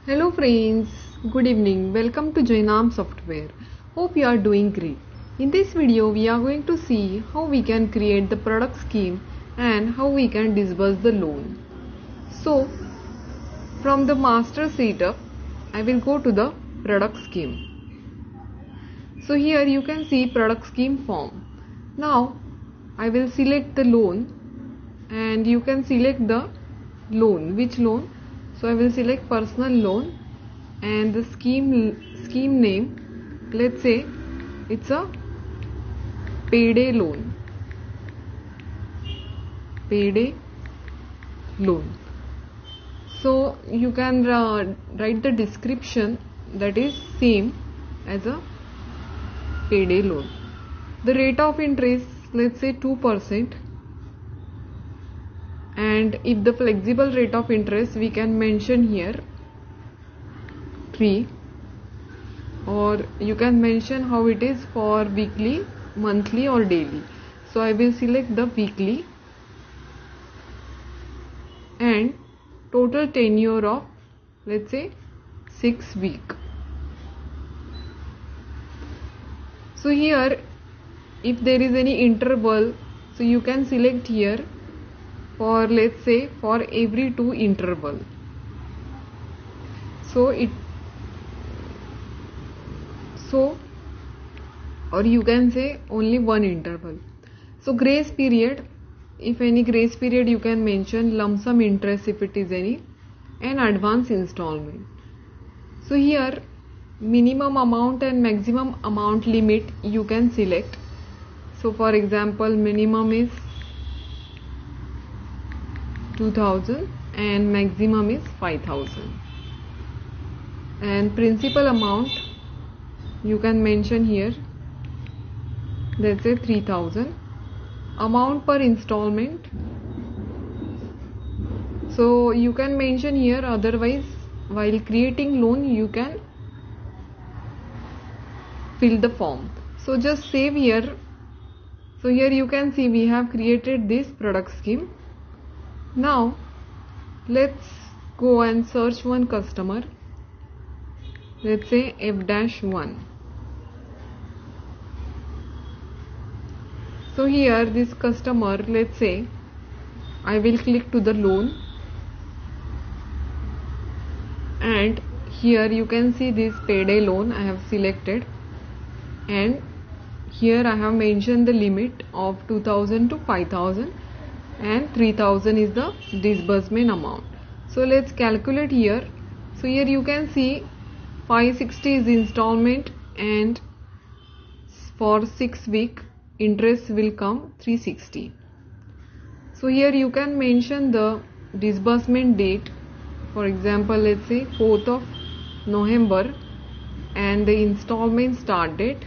Hello friends, good evening. Welcome to Jainam Software. Hope you are doing great. In this video, we are going to see how we can create the product scheme and how we can disburse the loan. So, from the master setup, I will go to the product scheme. So here you can see product scheme form. Now, I will select the loan and you can select the loan. Which loan? So I will select personal loan and the scheme name, let's say it's a payday loan. So you can write the description that is same as a payday loan. The rate of interest, let's say 2%, and if the flexible rate of interest we can mention here 3, or you can mention how it is for weekly, monthly or daily. So I will select the weekly and total tenure of, let's say, 6 weeks. So here if there is any interval, so you can select here for, let's say, for every 2 interval. Or you can say only 1 interval. So grace period, if any grace period you can mention, lump sum interest if it is any, and advance installment. So here minimum amount and maximum amount limit you can select. So for example, minimum is 2000 and maximum is 5000, and principal amount you can mention here, let's say 3000. Amount per installment, so you can mention here, otherwise while creating loan you can fill the form. So just save here. So here you can see we have created this product scheme. Now let's go and search one customer, let's say F-1. So here this customer, let's say I will click to the loan, and here you can see this payday loan I have selected, and here I have mentioned the limit of 2000 to 5000 and 3000 is the disbursement amount. So let's calculate here. So here you can see 560 is installment, and for 6 weeks interest will come 360. So here you can mention the disbursement date, for example let's say 4th of November, and the installment start date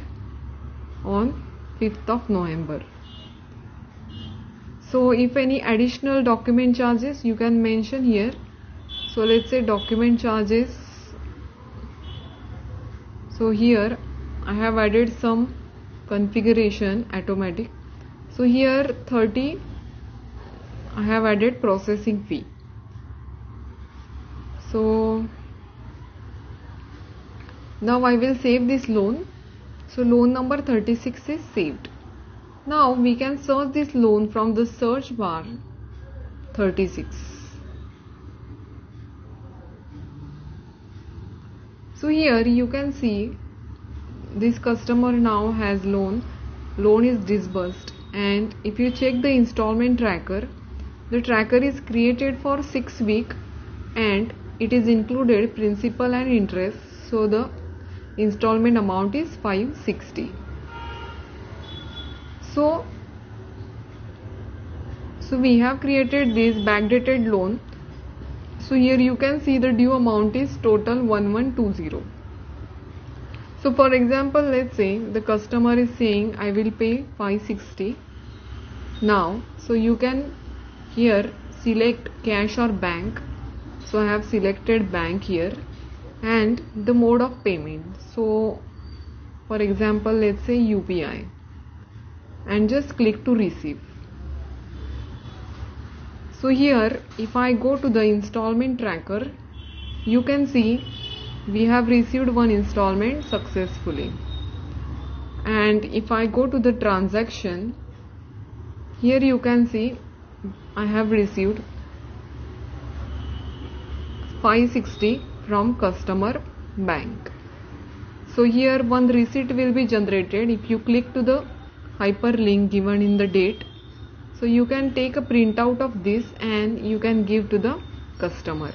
on 5th of November. So if any additional document charges you can mention here. So let's say document charges, so here I have added some configuration automatic. So here 30 I have added processing fee. So now I will save this loan. So loan number 36 is saved. Now we can search this loan from the search bar 36. So here you can see this customer now has loan is disbursed, and if you check the installment tracker, the tracker is created for 6 weeks and it is included principal and interest, so the installment amount is 560. So we have created this backdated loan. So here you can see the due amount is total 1120. So for example, let's say the customer is saying I will pay 560 now. So you can here select cash or bank. So I have selected bank here, and the mode of payment. So for example, let's say UPI, and just click to receive. So here if I go to the installment tracker, you can see we have received one installment successfully. And if I go to the transaction, here you can see I have received 560 from customer bank. So here one receipt will be generated. If you click to the hyperlink given in the date, so you can take a printout of this and you can give to the customer.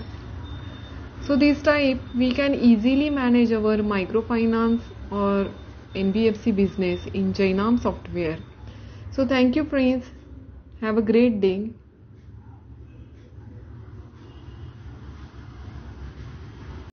So this type we can easily manage our microfinance or NBFC business in Jainam software. So thank you friends. Have a great day.